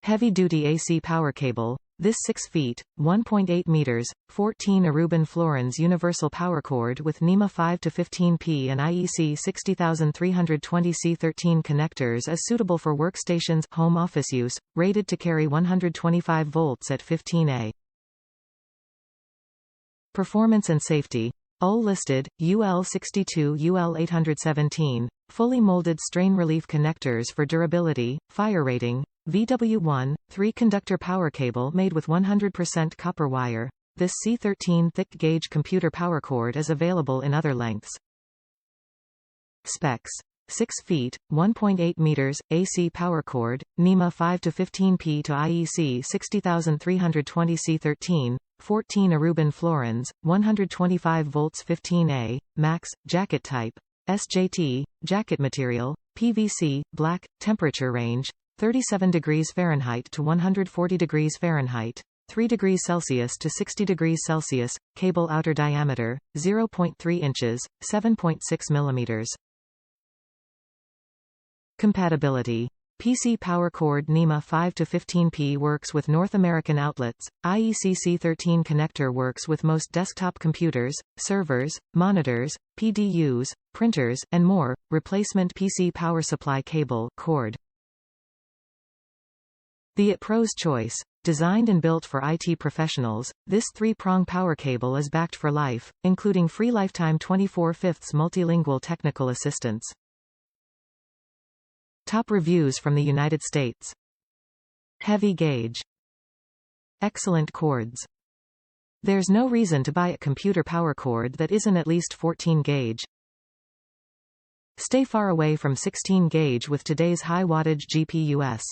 Heavy-duty AC power cable. This 6 feet, 1.8 meters, 14 Aruban Florins universal power cord with NEMA 5-15P and IEC 60320 C13 connectors is suitable for workstations, home office use, rated to carry 125 volts at 15A. Performance and safety. UL listed, UL62 UL817, fully molded strain relief connectors for durability, fire rating. VW1, 3 conductor power cable made with 100% copper wire. This C13 thick gauge computer power cord is available in other lengths. Specs. 6 feet, 1.8 meters, AC power cord, NEMA 5-15P to IEC 60320 C13, 14 Aruban Florins, 125 volts 15A, max, jacket type, SJT, jacket material, PVC, black, temperature range, 37 degrees Fahrenheit to 140 degrees Fahrenheit, 3 degrees Celsius to 60 degrees Celsius, cable outer diameter, 0.3 inches, 7.6 millimeters. Compatibility. PC Power Cord NEMA 5-15P works with North American outlets, IEC C13 connector works with most desktop computers, servers, monitors, PDUs, printers, and more. Replacement PC power supply cable cord. The IT Pro's choice. Designed and built for IT professionals, this 3-prong power cable is backed for life, including free lifetime 24/5 multilingual technical assistance. Top reviews from the United States. Heavy gauge. Excellent cords. There's no reason to buy a computer power cord that isn't at least 14 gauge. Stay far away from 16 gauge with today's high wattage GPUs.